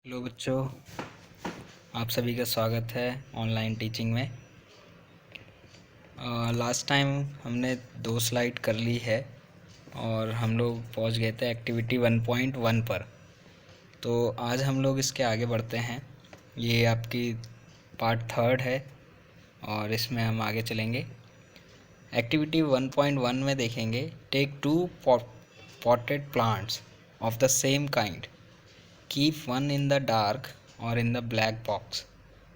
Hello बच्चों, आप सभी का स्वागत है ऑनलाइन टीचिंग में। लास्ट टाइम हमने 2 स्लाइड कर ली है और हम लोग पहुंच गए थे एक्टिविटी 1.1 पर। तो आज हम लोग इसके आगे बढ़ते हैं। ये आपकी पार्ट 3 है और इसमें हम आगे चलेंगे। एक्टिविटी 1.1 में देखेंगे, take 2 potted plants of the same kind, keep one in the dark or in the black box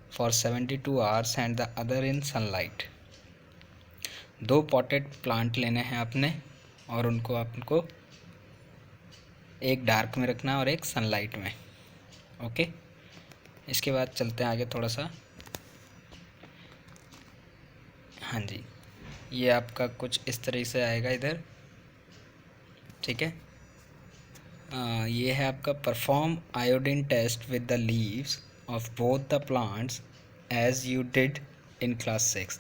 for 72 hours and the other in sunlight। 2 potted plant लेने हैं आपने और उनको आपको एक डार्क में रखना और एक सनलाइट में। ओके, इसके बाद चलते हैं आगे थोड़ा सा। हाँ जी, ये आपका कुछ इस तरह से आएगा इधर, ठीक है। ये है आपका perform iodine test with the leaves of both the plants as you did in class 6।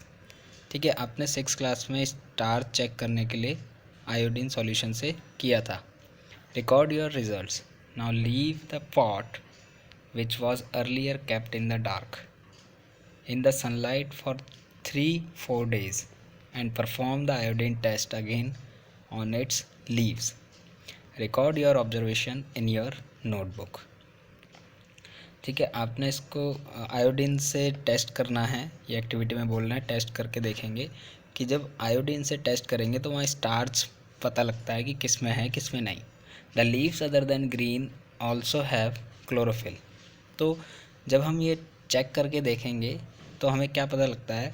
ठीक है, आपने 6 क्लास में स्टार चेक करने के लिए आयोडीन सॉल्यूशन से किया था। Record your results. Now leave the pot which was earlier kept in the dark in the sunlight for 3-4 days and perform the iodine test again on its leaves. Record your observation in your notebook. ठीक है, आपने इसको iodine से test करना है। ये activity में बोलना है, टेस्ट करके देखेंगे कि जब आयोडीन से टेस्ट करेंगे तो वहाँ स्टार्च पता लगता है कि किस में है किस में नहीं। The leaves other than green also have chlorophyll. तो जब हम ये चेक करके देखेंगे तो हमें क्या पता लगता है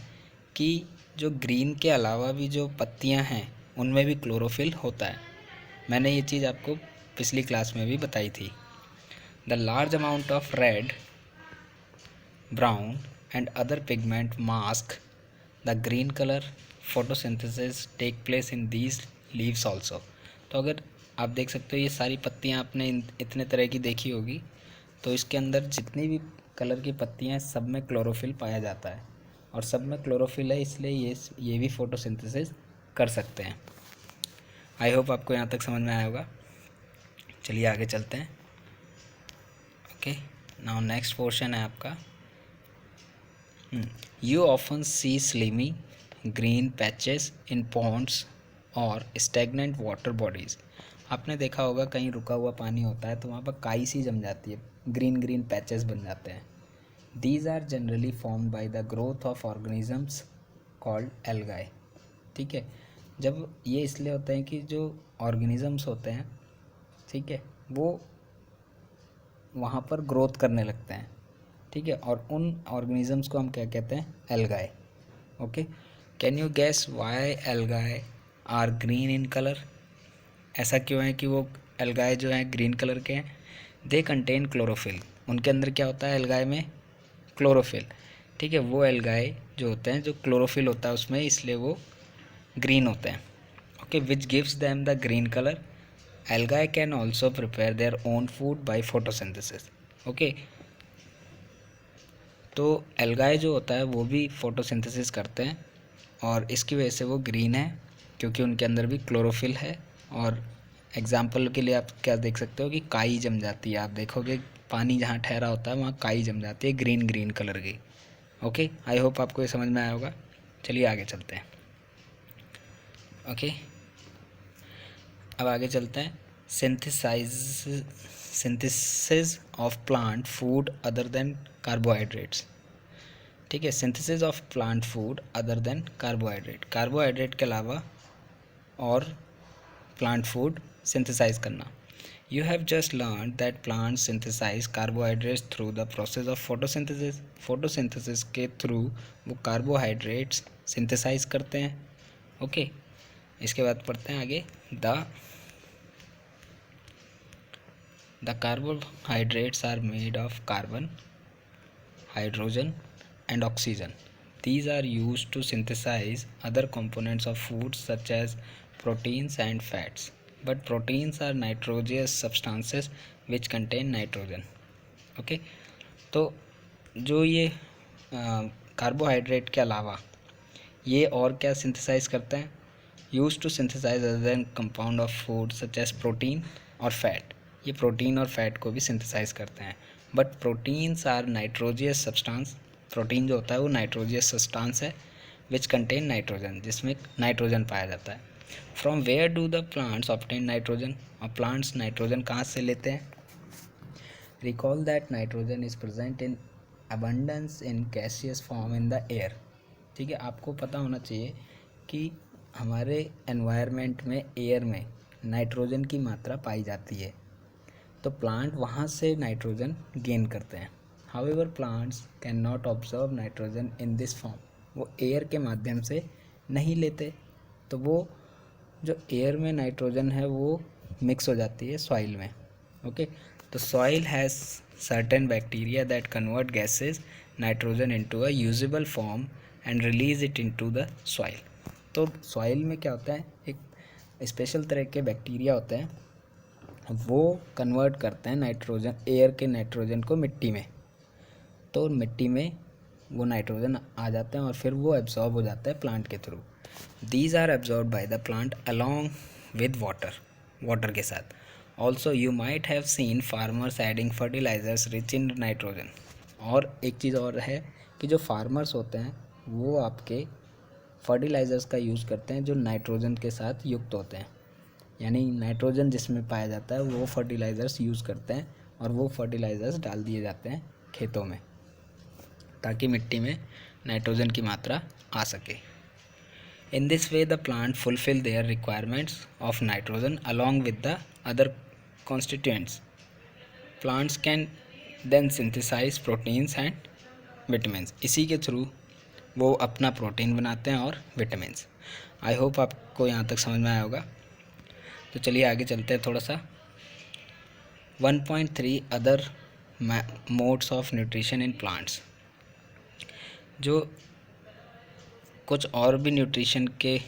कि जो ग्रीन के अलावा भी जो पत्तियाँ हैं उनमें भी क्लोरोफिल होता है। मैंने ये चीज़ आपको पिछली क्लास में भी बताई थी। The large amount of red, brown and other pigment mask the green colour photosynthesis take place in these leaves also. तो अगर आप देख सकते हो ये सारी पत्तियाँ आपने इतने तरह की देखी होगी, तो इसके अंदर जितनी भी कलर की पत्तियाँ हैं सब में क्लोरोफिल पाया जाता है और सब में क्लोरोफिल है, इसलिए ये भी फोटोसिंथेसिस कर सकते हैं। आई होप आपको यहाँ तक समझ में आया होगा। चलिए आगे चलते हैं। ओके, नाउ नेक्स्ट पोर्शन है आपका। You often see slimy green patches in ponds और स्टैगनेंट वाटर बॉडीज़। आपने देखा होगा कहीं रुका हुआ पानी होता है तो वहाँ पर काई सी जम जाती है, ग्रीन ग्रीन पैचेस बन जाते हैं। These are generally formed by the growth of organisms called algae. ठीक है, जब ये इसलिए होते हैं कि जो ऑर्गेनिजम्स होते हैं, ठीक है, वो वहाँ पर ग्रोथ करने लगते हैं। ठीक है, और उन ऑर्गेनिजम्स को हम क्या कहते हैं? Algae. Okay, can you guess why algae are green in colour? ऐसा क्यों है कि वो एल्गाई जो हैं ग्रीन कलर के हैं? They contain chlorophyll. उनके अंदर क्या होता है एल्गाई में? क्लोरोफिल। ठीक है, वो एल्गाई जो होते हैं जो क्लोरोफिल होता है उसमें, इसलिए वो ग्रीन होते हैं। Okay, which gives them the green colour. Algae can also prepare their own food by photosynthesis. Okay, तो एल्गाई जो होता है वो भी फोटोसिंथेसिस करते हैं और इसकी वजह से वो ग्रीन है क्योंकि उनके अंदर भी क्लोरोफिल है। और एग्जाम्पल के लिए आप क्या देख सकते हो कि काई जम जाती है। आप देखोगे पानी जहाँ ठहरा होता है वहाँ काई जम जाती है ग्रीन ग्रीन कलर की। ओके, आई होप आपको ये समझ में आया होगा। चलिए आगे चलते हैं। ओके, अब आगे चलते हैं। Synthesis of plant food other than carbohydrates. ठीक है, synthesis of plant food other than carbohydrate. Carbohydrate के अलावा और प्लांट फूड सिंथेसाइज करना। You have just learn that plant synthesise carbohydrates through the process of photosynthesis. Photosynthesis के through वो carbohydrates synthesise करते हैं। ओके, इसके बाद पढ़ते हैं आगे। The carbohydrates are made of carbon, hydrogen and oxygen. These are used to synthesize other components of food such as proteins and fats. But proteins are nitrogenous substances which contain nitrogen. Okay, तो जो ये carbohydrate के अलावा ये और क्या synthesise करते हैं? Use to synthesise other than compound of food such as protein और फैट। ये प्रोटीन और फैट को भी सिंथेसाइज करते हैं। But proteins are nitrogenous substance, protein जो होता है वो नाइट्रोजियस सब्सटेंस है विच कंटेन नाइट्रोजन, जिसमें नाइट्रोजन पाया जाता है। From where do the plants obtain nitrogen, और प्लांट्स नाइट्रोजन कहाँ से लेते हैं? Recall that nitrogen is present in abundance in gaseous form in the air. ठीक है, आपको पता होना चाहिए कि हमारे एनवायरनमेंट में, एयर में नाइट्रोजन की मात्रा पाई जाती है, तो प्लांट वहाँ से नाइट्रोजन गेन करते हैं। However plants can not observe nitrogen in this form, वो एयर के माध्यम से नहीं लेते, तो वो जो एयर में नाइट्रोजन है वो मिक्स हो जाती है सॉइल में। ओके, तो soil has certain bacteria that convert gases nitrogen into a usable form and release it into the soil. तो सॉइल में क्या होता है, एक स्पेशल तरह के बैक्टीरिया होते हैं, वो कन्वर्ट करते हैं नाइट्रोजन, एयर के नाइट्रोजन को मिट्टी में, तो मिट्टी में वो नाइट्रोजन आ जाते हैं और फिर वो एब्जॉर्ब हो जाता है प्लांट के through. These are absorb by the plant along with water, water के साथ। Also you might have seen farmers adding fertilisers rich in nitrogen. और एक चीज़ और है कि जो फार्मर्स होते हैं वो आपके फर्टिलाइज़र्स का यूज़ करते हैं जो नाइट्रोजन के साथ युक्त होते हैं, यानी नाइट्रोजन जिसमें पाया जाता है वो फर्टिलाइज़र्स यूज़ करते हैं, और वो फर्टिलाइज़र्स डाल दिए जाते हैं खेतों में ताकि मिट्टी में नाइट्रोजन की मात्रा आ सके। In this way the plant fulfil their requirements of nitrogen along with the other constituents. Plants can then synthesise proteins and vitamins, इसी के थ्रू वो अपना प्रोटीन बनाते हैं और विटामिन्स। आई होप आपको यहाँ तक समझ में आया होगा। तो चलिए आगे चलते हैं थोड़ा सा। 1.3 other modes of nutrition in plants, जो कुछ और भी न्यूट्रिशन के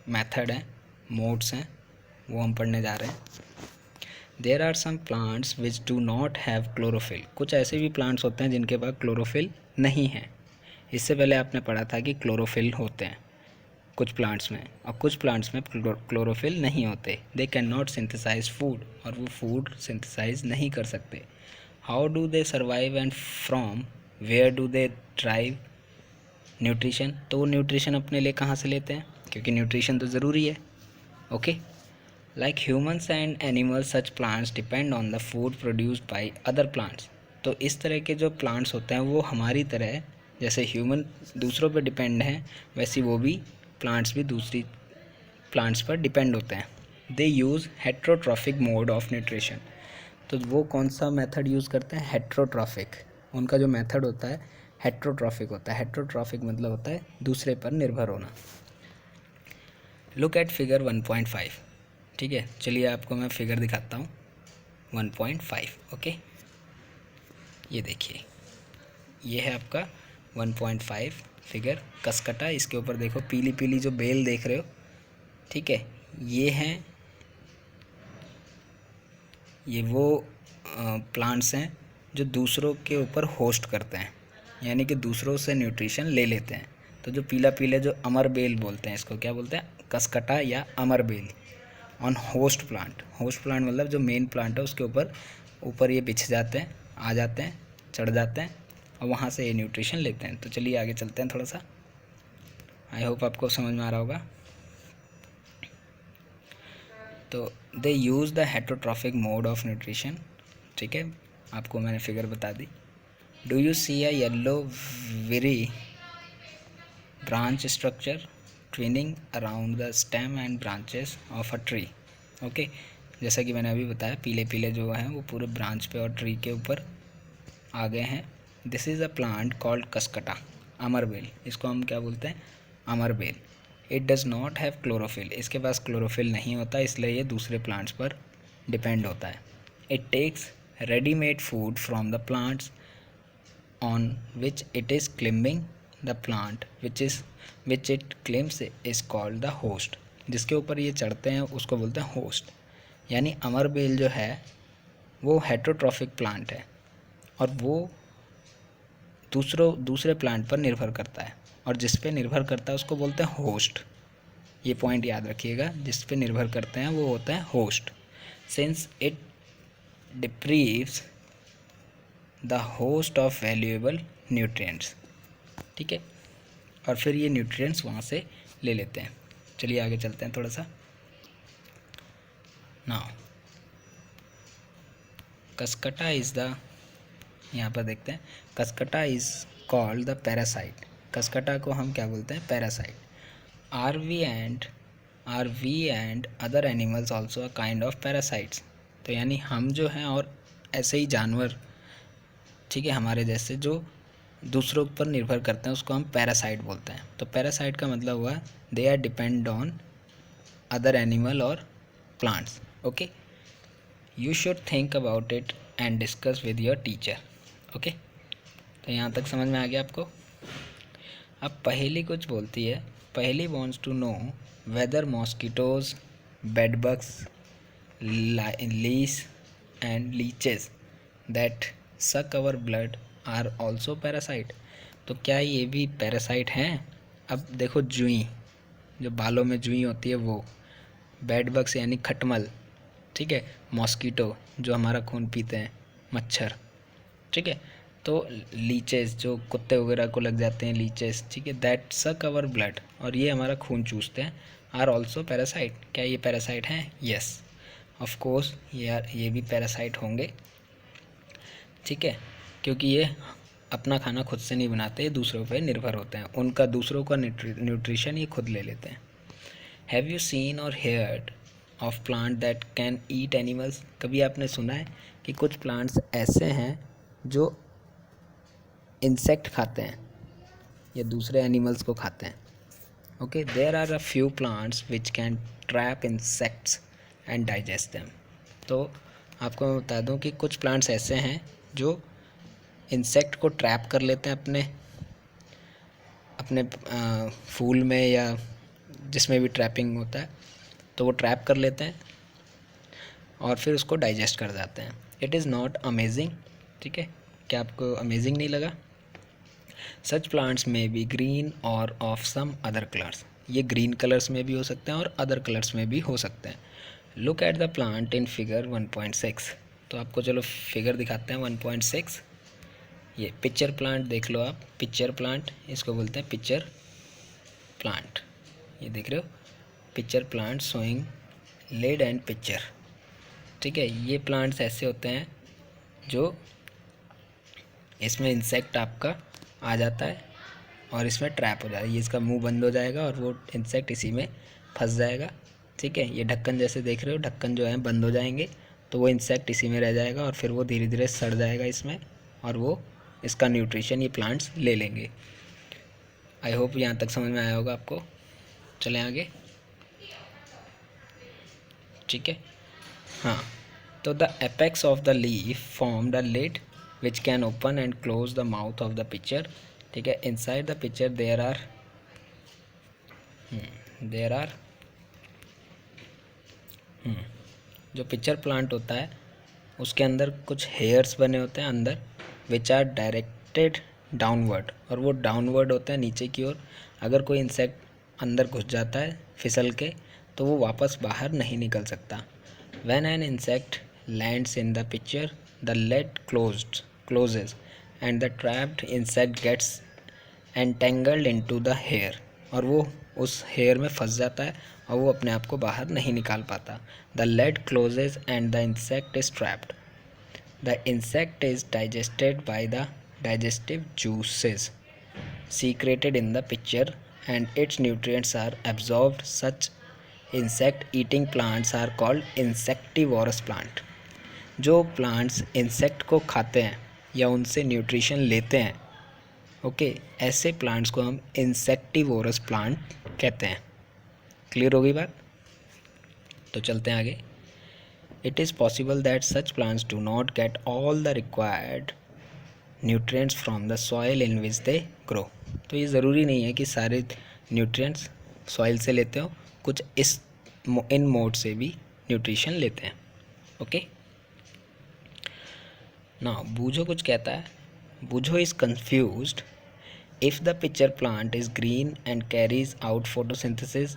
मेथड हैं, मोड्स हैं, वो हम पढ़ने जा रहे हैं। There are some plants which do not have chlorophyll, कुछ ऐसे भी प्लांट्स होते हैं जिनके पास क्लोरोफिल नहीं है। इससे पहले आपने पढ़ा था कि क्लोरोफिल होते हैं कुछ प्लांट्स में, और कुछ प्लांट्स में क्लोरोफिल नहीं होते। They can not synthesise food, और वो फूड सिंथेसाइज नहीं कर सकते। How do they survive and from where do they drive nutrition, तो वो न्यूट्रिशन अपने लिए कहाँ से लेते हैं, क्योंकि न्यूट्रिशन तो ज़रूरी है। Okay, like humans and animals such plants depend on the food produced by other plants. तो इस तरह के जो प्लांट्स होते हैं वो हमारी तरह, जैसे ह्यूमन दूसरों पर डिपेंड हैं, वैसे वो भी प्लांट्स भी दूसरी प्लांट्स पर डिपेंड होते हैं। They use heterotrophic mode of nutrition, तो वो कौन सा मेथड यूज़ करते हैं? हेट्रोट्रॉफिक, उनका जो मेथड होता है हेट्रोट्रॉफिक होता है। हेट्रोट्रॉफिक मतलब होता है दूसरे पर निर्भर होना। Look at figure 1.5। ठीक है, चलिए आपको मैं फिगर दिखाता हूँ 1.5। ओके, ये देखिए, ये है आपका 1.5 फिगर कसकटा। इसके ऊपर देखो पीली पीली जो बेल देख रहे हो, ठीक है, ये वो प्लांट्स हैं जो दूसरों के ऊपर होस्ट करते हैं, यानी कि दूसरों से न्यूट्रिशन ले लेते हैं। तो जो पीला पीला जो अमर बेल बोलते हैं, इसको क्या बोलते हैं? कसकटा या अमर बेल on host plant. Host plant मतलब जो मेन प्लांट है उसके ऊपर ये बिछ जाते हैं, आ जाते हैं, चढ़ जाते हैं, और वहाँ से ये न्यूट्रिशन लेते हैं। तो चलिए आगे चलते हैं थोड़ा सा। आई होप आपको समझ में आ रहा होगा। तो they use the heterotrophic mode of nutrition. ठीक है, आपको मैंने फिगर बता दी। Do you see a yellow very branch structure twining around the stem and branches of a tree. Okay, जैसा कि मैंने अभी बताया, पीले पीले जो हैं वो पूरे ब्रांच पे और ट्री के ऊपर आ गए हैं। This is a plant called cuscuta, अमरबेल। इसको हम क्या बोलते हैं? अमरबेल। It does not have chlorophyll, इसके पास क्लोरोफिल नहीं होता, इसलिए ये दूसरे प्लांट्स पर डिपेंड होता है। It takes readymade food from the plants on which it is climbing the plant which it climbs is called the host. जिसके ऊपर ये चढ़ते हैं उसको बोलते हैं होस्ट। यानी अमरबेल जो है वो हेट्रोट्रॉफिक प्लांट है, और वो दूसरे प्लांट पर निर्भर करता है, और जिस पे निर्भर करता है उसको बोलते हैं होस्ट। ये पॉइंट याद रखिएगा, जिस पे निर्भर करते हैं वो होता है host. Since it deprives the host of valuable nutrients, ठीक है, और फिर ये न्यूट्रिएंट्स वहाँ से ले लेते हैं। चलिए आगे चलते हैं थोड़ा सा। नाउ कसकटा इज़ द, यहाँ पर देखते हैं, cuscuta is called the parasite. Cuscuta को हम क्या बोलते हैं? Parasite. Are we and other animals also a kind of parasites. तो यानी हम जो हैं और ऐसे ही जानवर, ठीक है, हमारे जैसे जो दूसरों पर निर्भर करते हैं, उसको हम पैरासाइट बोलते हैं। तो पैरासाइट का मतलब हुआ they are depend on other animal और plants. Okay, you should think about it and discuss with your teacher. Okay, तो यहाँ तक समझ में आ गया आपको। अब पहेली कुछ बोलती है, Paheli wants to know whether mosquitoes, bedbugs, lice and leeches that suck our blood are also parasite. तो क्या ये भी पैरासाइट हैं? अब देखो, जुई, जो बालों में जुई होती है वो, बेडबग्स यानी खटमल, ठीक है, मॉस्किटो जो हमारा खून पीते हैं, मच्छर, ठीक है, तो लीचेस जो कुत्ते वगैरह को लग जाते हैं, लीचेस, ठीक है, दैट सक अवर ब्लड, और ये हमारा खून चूसते हैं, आर ऑल्सो पैरासाइट। क्या ये पैरासाइट हैं? यस, ऑफ कोर्स ये भी पैरासाइट होंगे, ठीक है, क्योंकि ये अपना खाना खुद से नहीं बनाते, ये दूसरों पे निर्भर होते हैं, उनका दूसरों का न्यूट्रिशन ये खुद ले लेते हैं। हैव यू सीन और heard of plant that can eat animals? कभी आपने सुना है कि कुछ प्लांट्स ऐसे हैं जो इंसेक्ट खाते हैं या दूसरे एनिमल्स को खाते हैं? Okay, there are a few plants which can trap insects and digest them. तो आपको मैं बता दूं कि कुछ प्लांट्स ऐसे हैं जो इंसेक्ट को ट्रैप कर लेते हैं अपने अपने फूल में या जिसमें भी ट्रैपिंग होता है, तो वो ट्रैप कर लेते हैं और फिर उसको डाइजेस्ट कर जाते हैं। इट इज़ नॉट अमेजिंग, ठीक है, क्या आपको अमेजिंग नहीं लगा? सच प्लांट्स में बी ग्रीन और ऑफ सम अदर कलर्स। ये ग्रीन कलर्स में भी हो सकते हैं और अदर कलर्स में भी हो सकते हैं। Look at the plant in figure 1.6। तो आपको चलो फिगर दिखाते हैं 1.6। ये पिक्चर प्लांट देख लो आप, पिक्चर प्लांट इसको बोलते हैं, पिक्चर प्लांट। ये देख रहे हो, pitcher plant showing lid and pitcher, ठीक है। ये प्लांट्स ऐसे होते हैं जो इसमें इंसेक्ट आपका आ जाता है और इसमें ट्रैप हो जाता है, ये इसका मुंह बंद हो जाएगा और वो इंसेक्ट इसी में फंस जाएगा, ठीक है। ये ढक्कन जैसे देख रहे हो, ढक्कन जो है बंद हो जाएंगे तो वो इंसेक्ट इसी में रह जाएगा और फिर वो धीरे धीरे सड़ जाएगा इसमें और वो इसका न्यूट्रिशन ये प्लांट्स ले लेंगे। आई होप यहाँ तक समझ में आया होगा आपको। चलें आगे, ठीक है। हाँ, तो the apex of the leaf form the lid which can open and close the mouth of the pitcher, ठीक है। Inside the pitcher there are जो पिक्चर प्लांट होता है उसके अंदर कुछ हेयर्स बने होते हैं अंदर, विच आर डायरेक्टेड डाउनवर्ड, और वो डाउनवर्ड होते हैं नीचे की ओर। अगर कोई इंसेक्ट अंदर घुस जाता है फिसल के तो वो वापस बाहर नहीं निकल सकता। When an insect lands in the picture, the lid closes and the trapped insect gets entangled into the hair, और वो उस हेयर में फंस जाता है और वो अपने आप को बाहर नहीं निकाल पाता। The lid closes and the insect is trapped. The insect is digested by the digestive juices secreted in the picture and its nutrients are absorbed. Such insect eating plants are called insectivorous plant. जो plants insect को खाते हैं या उनसे nutrition लेते हैं, okay, ऐसे plants को हम इंसेक्टिवोरस प्लांट कहते हैं। क्लियर हो गई बात? तो चलते हैं आगे। It is possible that such plants do not get all the required nutrients from the soil in which they grow. तो ये ज़रूरी नहीं है कि सारे न्यूट्रिएंट्स सॉइल से लेते हो, कुछ इन मोड से भी न्यूट्रिशन लेते हैं। ओके, नाउ बूझो कुछ कहता है। Boojho is confused if the picture plant is green and carries out photosynthesis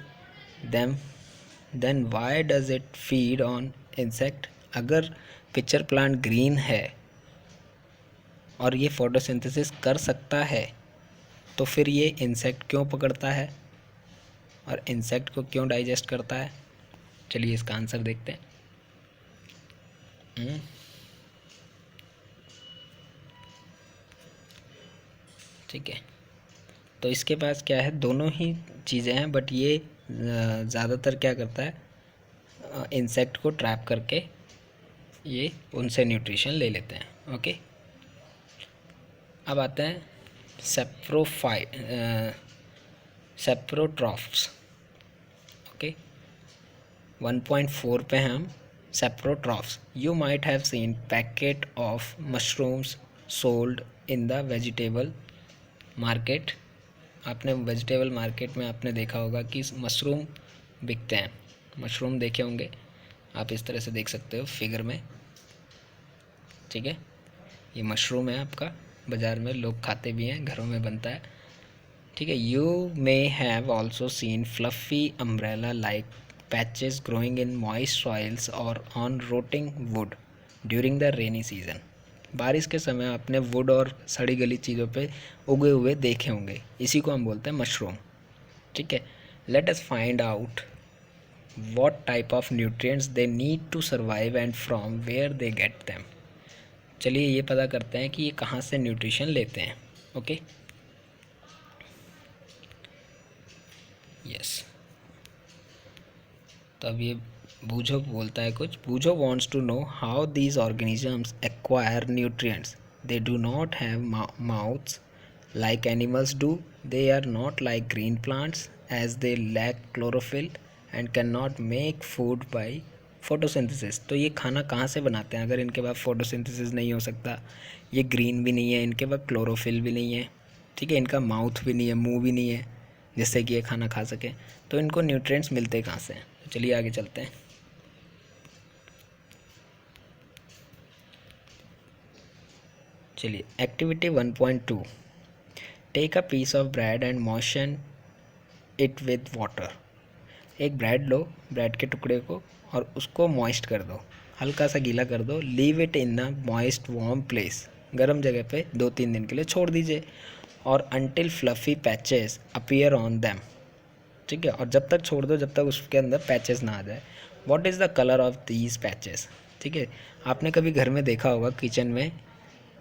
then why does it feed on insect. अगर पिक्चर प्लांट ग्रीन है और ये फोटोसिंथेसिस कर सकता है, तो फिर ये इंसेक्ट क्यों पकड़ता है और इंसेक्ट को क्यों डाइजेस्ट करता है? चलिए इसका आंसर देखते हैं। ठीक है, तो इसके पास क्या है, दोनों ही चीज़ें हैं, बट ये ज़्यादातर क्या करता है, इंसेक्ट को ट्रैप करके ये उनसे न्यूट्रिशन ले लेते हैं। ओके, अब आते हैं सेप्रोट्रॉफ्स। ओके, 1.4 पे हैं हम। Saprotrophs, you might have seen packet of mushrooms sold in the vegetable market. आपने वेजिटेबल मार्केट में आपने देखा होगा कि मशरूम बिकते हैं। मशरूम देखे होंगे आप, इस तरह से देख सकते हो फिगर में। ठीक है, ये मशरूम है आपका, बाज़ार में लोग खाते भी हैं, घरों में बनता है। ठीक है, you may have also seen fluffy umbrella like patches growing in moist soils और on rotting wood during the rainy season. बारिश के समय आपने वुड और सड़ी गली चीज़ों पे उगे हुए देखे होंगे, इसी को हम बोलते हैं मशरूम। ठीक है, let us find out what type of nutrients they need to survive and from where they get them। चलिए ये पता करते हैं कि ये कहाँ से न्यूट्रिशन लेते हैं। ओके, यस, तो अब ये बूझो बोलता है कुछ। बूझो wants to know how these organisms acquire nutrients। they do not have mouths like animals do। they are not like green plants as they lack chlorophyll and cannot make food by photosynthesis। तो ये खाना कहाँ से बनाते हैं अगर इनके पास photosynthesis नहीं हो सकता? ये ग्रीन भी नहीं है, इनके पास क्लोरोफिल भी नहीं है, ठीक है, इनका माउथ भी नहीं है, मुंह भी नहीं है जिससे कि ये खाना खा सके, तो इनको न्यूट्रिएंट्स मिलते कहाँ से हैं? तो चलिए आगे चलते हैं। चलिए, activity 1.2, take a piece of bread and moisten it with water. एक ब्रेड लो, ब्रेड के टुकड़े को, और उसको मॉइस्ट कर दो, हल्का सा गीला कर दो। Leave it in a moist warm place, गर्म जगह पे 2-3 दिन के लिए छोड़ दीजिए। और until fluffy patches appear on them. ठीक है, और जब तक छोड़ दो जब तक उसके अंदर पैचेस ना आ जाए। What is the colour of these patches? ठीक है, आपने कभी घर में देखा होगा किचन में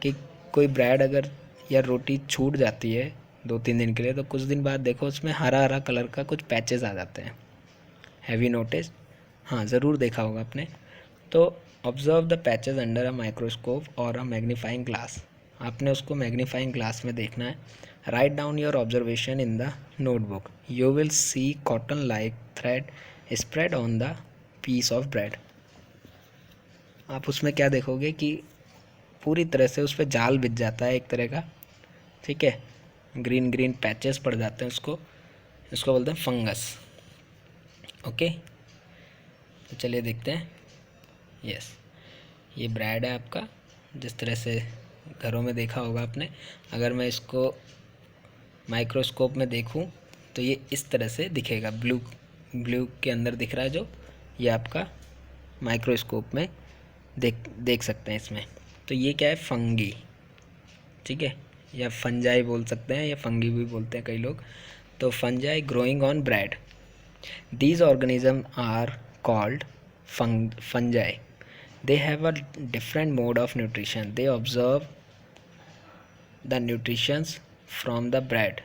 कि कोई ब्रेड अगर या रोटी छूट जाती है 2-3 दिन के लिए, तो कुछ दिन बाद देखो उसमें हरा हरा कलर का कुछ पैचेस आ जाते हैं। Have you notice? हाँ, ज़रूर देखा होगा आपने। तो observe the patches under a microscope और अ मैग्नीफाइंग ग्लास। आपने उसको मैग्नीफाइंग ग्लास में देखना है। Write down your observation in the notebook. You will see cotton like thread spread on the piece of bread. आप उसमें क्या देखोगे कि पूरी तरह से उस पर जाल बिछ जाता है एक तरह का। ठीक है, ग्रीन ग्रीन पैचेस पड़ जाते हैं, उसको बोलते हैं फंगस। ओके, तो चलिए देखते हैं। यस, ये ब्रेड है आपका, जिस तरह से घरों में देखा होगा आपने। अगर मैं इसको माइक्रोस्कोप में देखूं तो ये इस तरह से दिखेगा, ब्लू के अंदर दिख रहा है जो, ये आपका माइक्रोस्कोप में देख सकते हैं इसमें। तो ये क्या है? फंगी। ठीक है, या फंजाई बोल सकते हैं, या फंगी भी बोलते हैं कई लोग। तो fungi growing on bread, these organisms are called fungi। they have a different mode of nutrition। they observe the nutrition from the bread।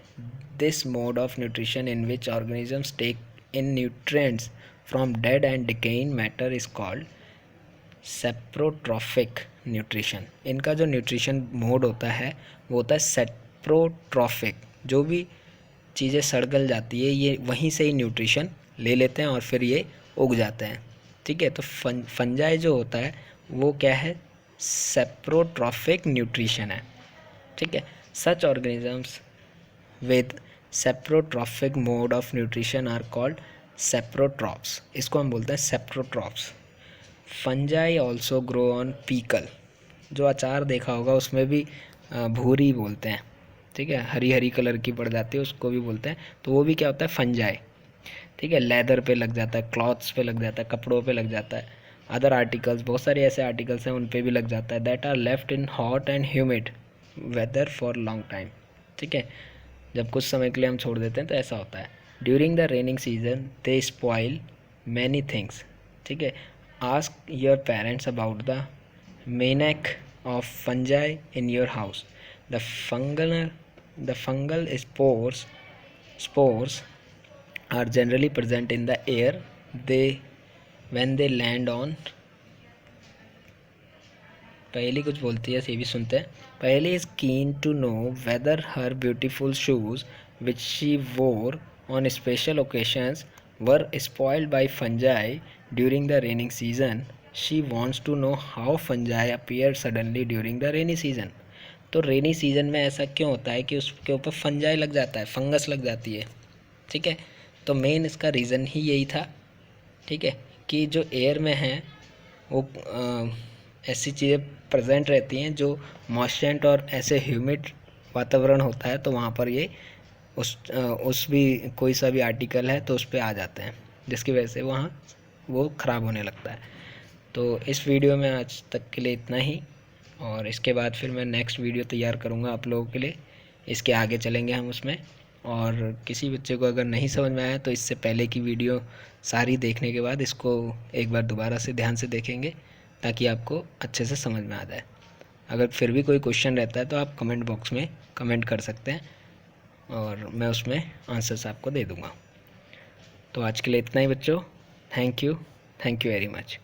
this mode of nutrition in which organisms take in nutrients from dead and decaying matter is called saprotrophic nutrition. इनका जो nutrition mode होता है वो होता है saprotrophic. जो भी चीज़ें सड़ गल जाती है ये वहीं से ही न्यूट्रिशन ले लेते हैं और फिर ये उग जाते हैं। ठीक है, तो फंजाई जो होता है वो क्या है? सेप्रोट्रॉफिक न्यूट्रिशन है। ठीक है, such organisms with saprotrophic mode of nutrition are called saprotrophs. इसको हम बोलते हैं saprotrophs. Fungi also grow on pickle. जो अचार देखा होगा उसमें भी भूरी बोलते हैं। ठीक है, हरी हरी कलर की पड़ जाती है, उसको भी बोलते हैं। तो वो भी क्या होता है? फंजाई। ठीक है, लेदर पे लग जाता है, क्लॉथ्स पे लग जाता है, कपड़ों पे लग जाता है, अदर आर्टिकल्स, बहुत सारे ऐसे आर्टिकल्स हैं उन पे भी लग जाता है। That are left in hot and humid weather for long time. ठीक है, जब कुछ समय के लिए हम छोड़ देते हैं तो ऐसा होता है। During the raining season they spoil many things. ठीक है, ask your parents about the menace of fungi in your house. The fungal spores are generally present in the air when they land on। पहली कुछ बोलती है, ये भी सुनते हैं। पहली is keen to know whether her beautiful shoes which she wore on special occasions were spoiled by fungi during the raining season. She wants to know how fungi appear suddenly during the rainy season। तो rainy season में ऐसा क्यों होता है कि उसके ऊपर fungi लग जाता है, फंगस लग जाती है। ठीक है, तो मेन इसका रीज़न ही यही था। ठीक है, कि जो एयर में है वो ऐसी चीज़ें प्रेजेंट रहती हैं जो मॉइस्चर और ऐसे ह्यूमिड वातावरण होता है, तो वहाँ पर ये उस भी कोई सा भी आर्टिकल है तो उस पर आ जाते हैं, जिसकी वजह से वहाँ वो ख़राब होने लगता है। तो इस वीडियो में आज तक के लिए इतना ही, और इसके बाद फिर मैं नेक्स्ट वीडियो तैयार करूँगा आप लोगों के लिए। इसके आगे चलेंगे हम उसमें। और किसी बच्चे को अगर नहीं समझ में आया तो इससे पहले की वीडियो सारी देखने के बाद इसको एक बार दोबारा से ध्यान से देखेंगे, ताकि आपको अच्छे से समझ में आ जाए। अगर फिर भी कोई क्वेश्चन रहता है तो आप कमेंट बॉक्स में कमेंट कर सकते हैं और मैं उसमें आंसर्स आपको दे दूँगा। तो आज के लिए इतना ही बच्चों। Thank you very much.